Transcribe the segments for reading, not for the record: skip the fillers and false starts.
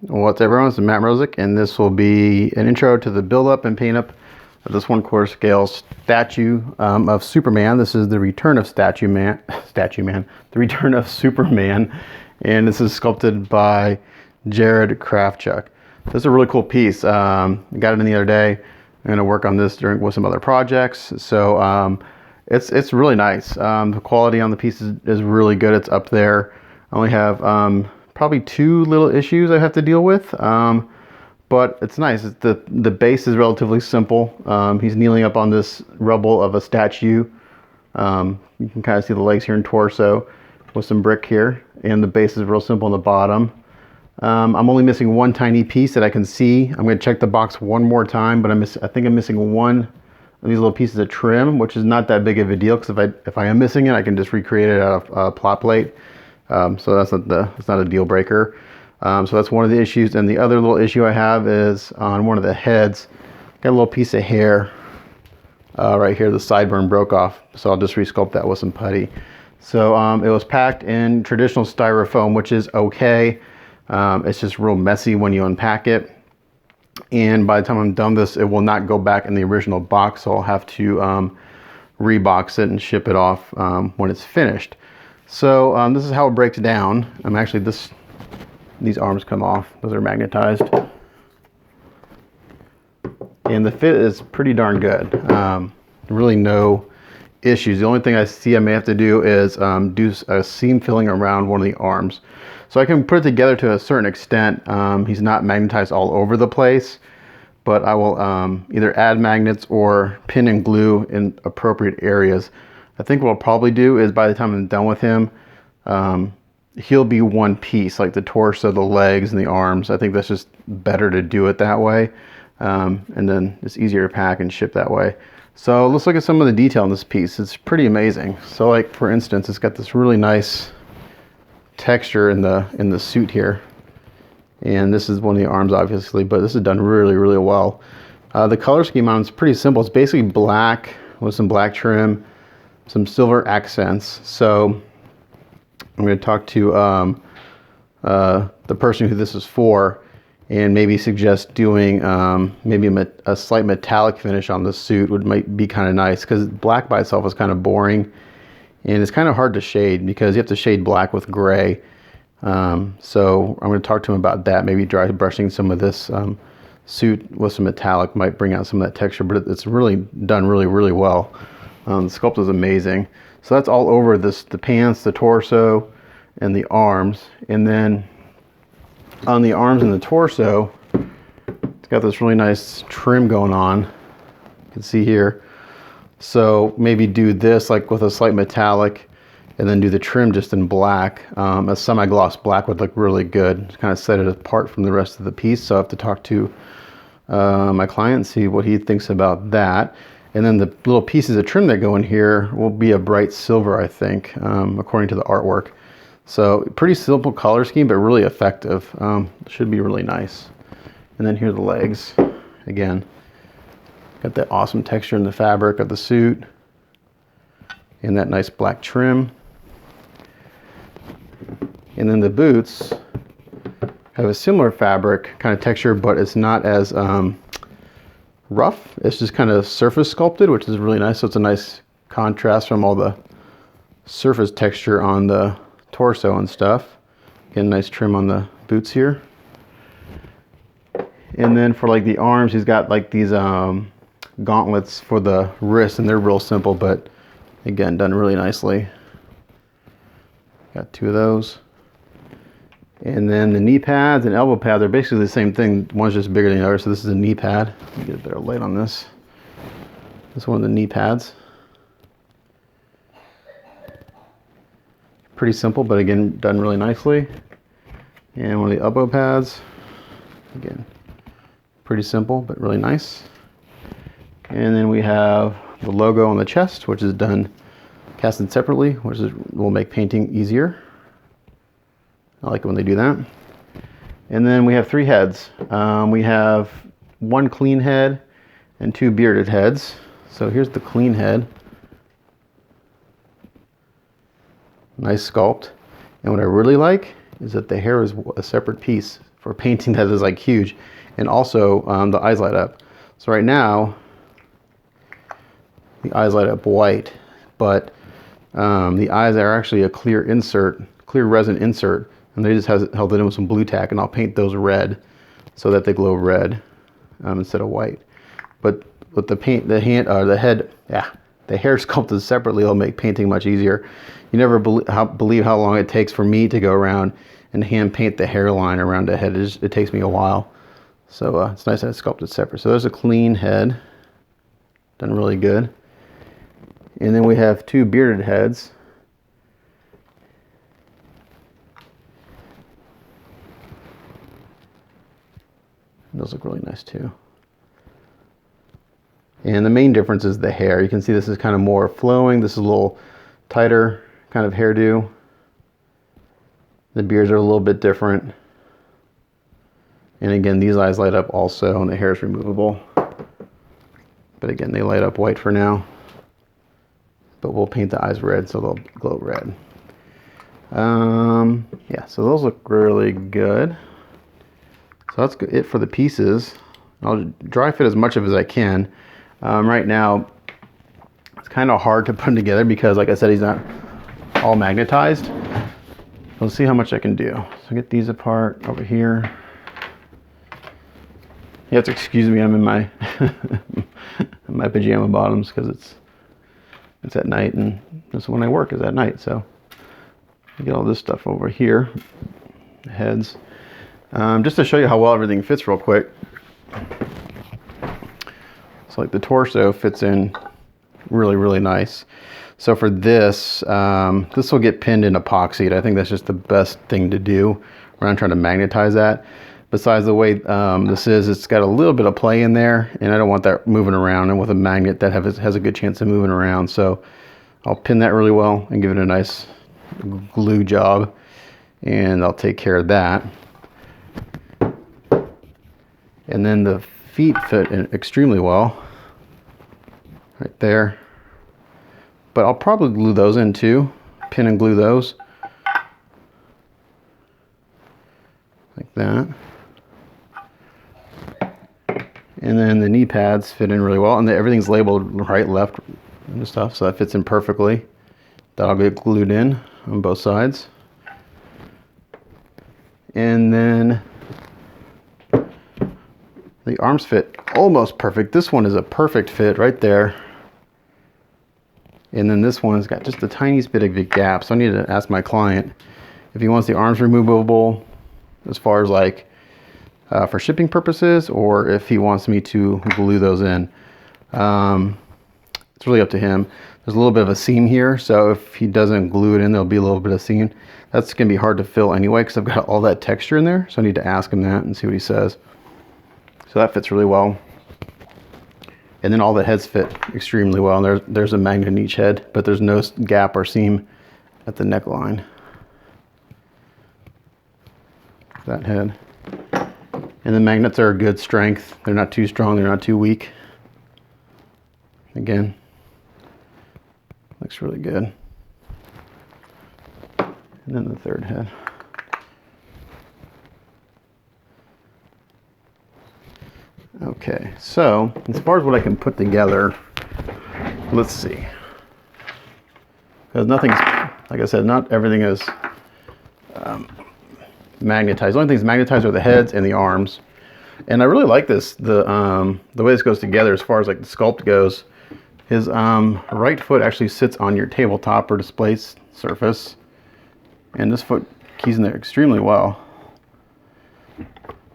What's up, everyone? This is Matt Mrozik, and this will be an intro to the build-up and paint-up of this 1/4 scale statue of Superman. This is the Return of the Return of Superman, and this is sculpted by Gerad Kravchuk. This is a really cool piece. I got it in the other day. I'm going to work on this with some other projects, so it's really nice. The quality on the piece is really good. It's up there. I only have probably 2 little issues I have to deal with, but it's nice. The base is relatively simple. He's kneeling up on this rubble of a statue. You can kind of see the legs here and torso with some brick here, and the base is real simple on the bottom. I'm only missing one tiny piece that I can see. I'm going to check the box one more time, but I think I'm missing one of these little pieces of trim, which is not that big of a deal, because if I am missing it, I can just recreate it out of a plot plate. So that's not a deal breaker. So that's one of the issues. And the other little issue I have is on one of the heads. Got a little piece of hair right here. The sideburn broke off, so I'll just resculpt that with some putty. So it was packed in traditional styrofoam, which is okay. It's just real messy when you unpack it. And by the time I'm done this, it will not go back in the original box. So I'll have to rebox it and ship it off when it's finished. So this is how it breaks down. Actually, these arms come off. Those are magnetized. And the fit is pretty darn good. Really no issues. The only thing I see I may have to do is do a seam filling around one of the arms. So I can put it together to a certain extent. He's not magnetized all over the place, but I will either add magnets or pin and glue in appropriate areas. I think what I'll probably do is, by the time I'm done with him, he'll be one piece, like the torso, the legs, and the arms. I think that's just better to do it that way. And then it's easier to pack and ship that way. So let's look at some of the detail in this piece. It's pretty amazing. So, like, for instance, it's got this really nice texture in the suit here. And this is one of the arms, obviously, but this is done really, really well. The color scheme on it's pretty simple. It's basically black with some black trim, some silver accents. So I'm going to talk to the person who this is for, and maybe suggest doing maybe a slight metallic finish on the suit might be kind of nice, because black by itself is kind of boring, and it's kind of hard to shade because you have to shade black with gray. So I'm going to talk to him about that. Maybe dry brushing some of this suit with some metallic might bring out some of that texture, but it's really done really, really well. The sculpt is amazing. So that's all over the pants, the torso, and the arms. And then on the arms and the torso, it's got this really nice trim going on. You can see here. So maybe do this like with a slight metallic, and then do the trim just in black. A semi-gloss black would look really good. Just kind of set it apart from the rest of the piece. So I have to talk to my client and see what he thinks about that. And then the little pieces of trim that go in here will be a bright silver, I think, according to the artwork. So pretty simple color scheme, but really effective. Should be really nice. And then here are the legs. Again, got that awesome texture in the fabric of the suit, and that nice black trim. And then the boots have a similar fabric kind of texture, but it's not as rough. It's just kind of surface sculpted, which is really nice. So it's a nice contrast from all the surface texture on the torso and stuff. Again, nice trim on the boots here. And then for like the arms, he's got like these gauntlets for the wrists, and they're real simple, but again, done really nicely. Got 2 of those. And then the knee pads and elbow pads are basically the same thing. One's just bigger than the other. So this is a knee pad. Let me get a better light on this. This is one of the knee pads. Pretty simple, but again, done really nicely. And one of the elbow pads. Again, pretty simple, but really nice. And then we have the logo on the chest, which is done casted separately, which will make painting easier. I like it when they do that. And then we have 3 heads. We have 1 clean head and 2 bearded heads. So here's the clean head. Nice sculpt. And what I really like is that the hair is a separate piece for painting that is like huge. And also the eyes light up. So right now, the eyes light up white, but the eyes are actually a clear insert, clear resin insert, and they just held it in with some blue tack, and I'll paint those red so that they glow red instead of white. But with the paint, the hair sculpted separately will make painting much easier. You never believe how long it takes for me to go around and hand paint the hairline around the head. It takes me a while. So it's nice that it's sculpted separate. So there's a clean head, done really good. And then we have two bearded heads. Those look really nice too. And the main difference is the hair. You can see this is kind of more flowing. This is a little tighter kind of hairdo. The beards are a little bit different. And again, these eyes light up also, and the hair is removable. But again, they light up white for now. But we'll paint the eyes red so they'll glow red. Yeah, so those look really good. So that's it for the pieces. I'll dry fit as much of it as I can. Right now, it's kind of hard to put them together because, like I said, he's not all magnetized. Let's see how much I can do. So get these apart over here. You have to excuse me, I'm in my my pajama bottoms because it's at night, and this is when I work, is at night. So I get all this stuff over here, the heads. Just to show you how well everything fits real quick. So like the torso fits in really, really nice. So for this, this will get pinned in epoxy. I think that's just the best thing to do around trying to magnetize that. Besides the way this is, it's got a little bit of play in there, and I don't want that moving around. And with a magnet, that has a good chance of moving around. So I'll pin that really well and give it a nice glue job, and I'll take care of that. And then the feet fit in extremely well, right there. But I'll probably glue those in too, pin and glue those, like that. And then the knee pads fit in really well, and everything's labeled right, left, and stuff, so that fits in perfectly. That'll get glued in on both sides. And then the arms fit almost perfect. This one is a perfect fit right there. And then this one has got just the tiniest bit of a gap. So I need to ask my client if he wants the arms removable as far as like for shipping purposes, or if he wants me to glue those in. It's really up to him. There's a little bit of a seam here, so if he doesn't glue it in, there'll be a little bit of seam. That's gonna be hard to fill anyway because I've got all that texture in there. So I need to ask him that and see what he says. So that fits really well. And then all the heads fit extremely well. And there's a magnet in each head, but there's no gap or seam at the neckline. That head. And the magnets are a good strength. They're not too strong, they're not too weak. Again, looks really good. And then the third head. Okay, so as far as what I can put together, let's see. Because nothing's, like I said, not everything is magnetized. The only things magnetized are the heads and the arms. And I really like this, the way this goes together as far as like the sculpt goes. His right foot actually sits on your tabletop or display surface. And this foot keys in there extremely well.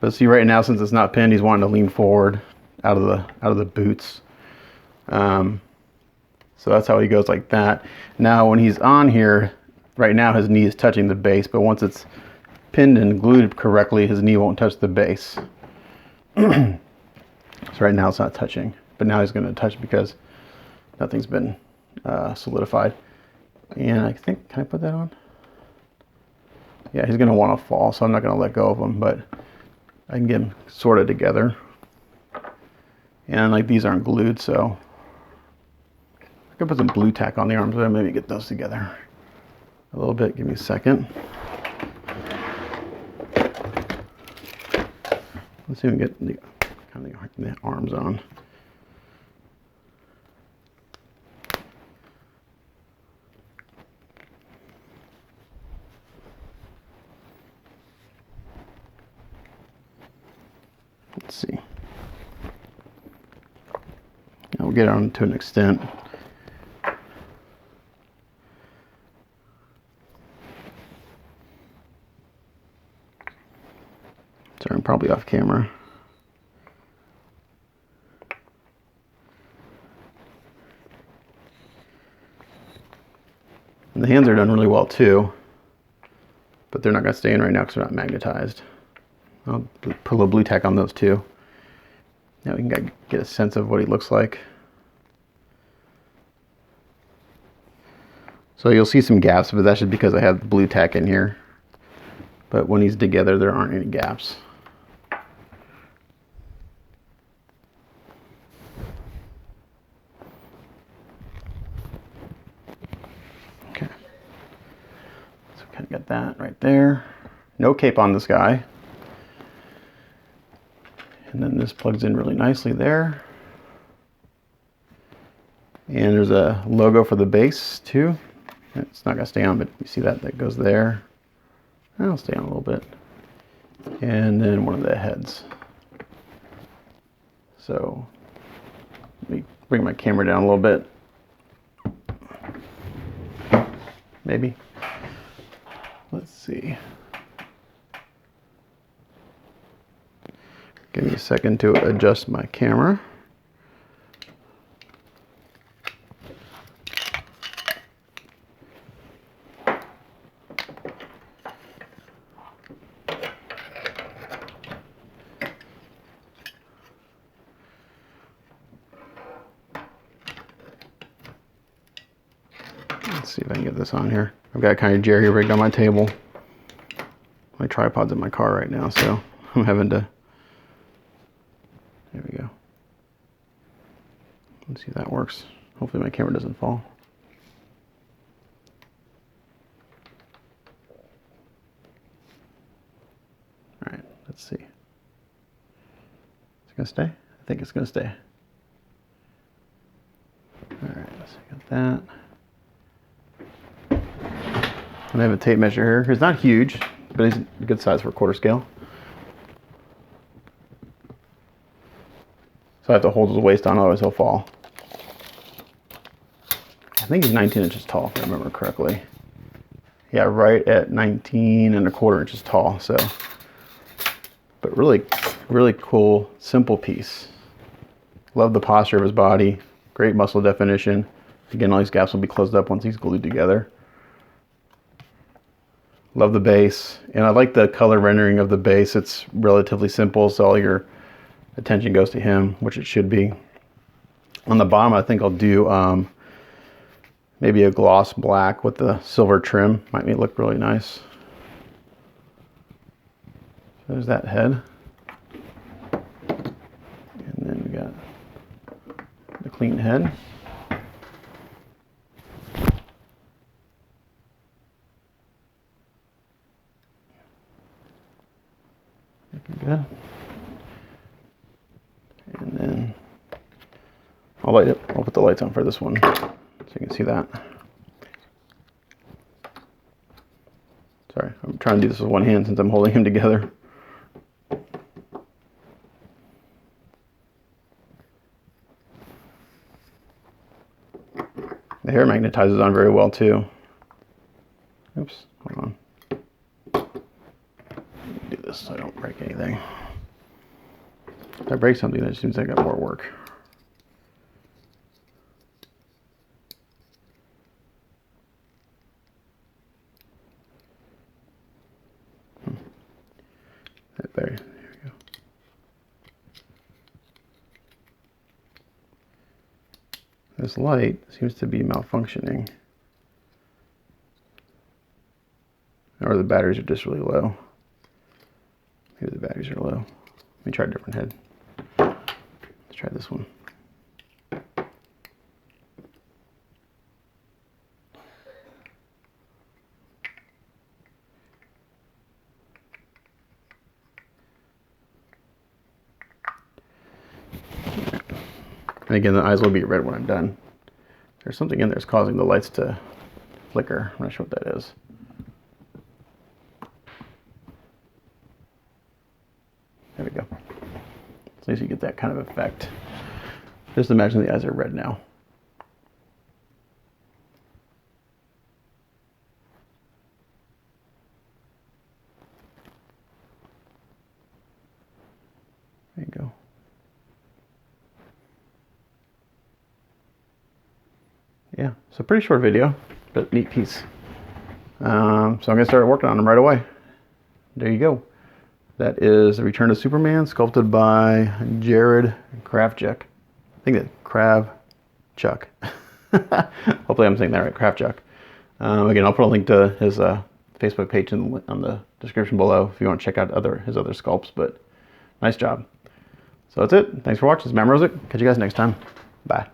But see, right now, since it's not pinned, he's wanting to lean forward out of the boots. So that's how he goes like that. Now, when he's on here, right now his knee is touching the base, but once it's pinned and glued correctly, his knee won't touch the base. So right now it's not touching, but now he's going to touch because nothing's been solidified. And I think, can I put that on? Yeah, he's going to want to fall, so I'm not going to let go of him, but I can get them sorted together. And like these aren't glued, so I could put some blue tack on the arms, but maybe get those together a little bit. Give me a second. Let's see if we get the, kind of the arms on. Let's see. I'll get on to an extent. Sorry, I'm probably off camera. And the hands are done really well too, but they're not going to stay in right now because they're not magnetized. I'll put a little blue tack on those too. Now we can get a sense of what he looks like. So you'll see some gaps, but that's just because I have blue tack in here. But when he's together, there aren't any gaps. Okay. So kind of got that right there. No cape on this guy. And then this plugs in really nicely there. And there's a logo for the base too. It's not going to stay on, but you see that goes there. I'll stay on a little bit. And then one of the heads. So let me bring my camera down a little bit. Maybe. Let's see. Give me a second to adjust my camera. Let's see if I can get this on here. I've got kind of jerry rigged on my table. My tripod's in my car right now, so I'm having to. There we go. Let's see if that works. Hopefully my camera doesn't fall. All right, let's see. Is it gonna stay? I think it's gonna stay. All right, let's get that. And I have a tape measure here. It's not huge, but it's a good size for a quarter scale. So I have to hold his waist on, otherwise he'll fall. I think he's 19 inches tall, if I remember correctly. Yeah, right at 19¼ inches tall. So, but really, really cool, simple piece. Love the posture of his body. Great muscle definition. Again, all these gaps will be closed up once he's glued together. Love the base, and I like the color rendering of the base. It's relatively simple, so all your attention goes to him, which it should be. On the bottom, I think I'll do maybe a gloss black with the silver trim. Might look really nice. There's that head. And then we got the clean head. Good. And then I'll light it. I'll put the lights on for this one so you can see that. Sorry, I'm trying to do this with one hand since I'm holding him together. The hair magnetizes on very well too. Oops, hold on. Do this so I don't break anything. If I break something, that just means I got more work. There we go. This light seems to be malfunctioning. Or the batteries are just really low. Maybe the batteries are low. Let me try a different head. Let's try this one. And again, the eyes will be red when I'm done. There's something in there that's causing the lights to flicker. I'm not sure what that is. There we go. So at least you get that kind of effect. Just imagine the eyes are red now. There you go. Yeah, so pretty short video, but neat piece. So I'm gonna start working on them right away. There you go. That is the Return of Superman, sculpted by Gerad Kravchuk. I think it's Kravchuk. Hopefully I'm saying that right, Kravchuk. Again, I'll put a link to his Facebook page on the description below if you want to check out his other sculpts, but nice job. So that's it. Thanks for watching. It's Matt Mrozek. Catch you guys next time. Bye.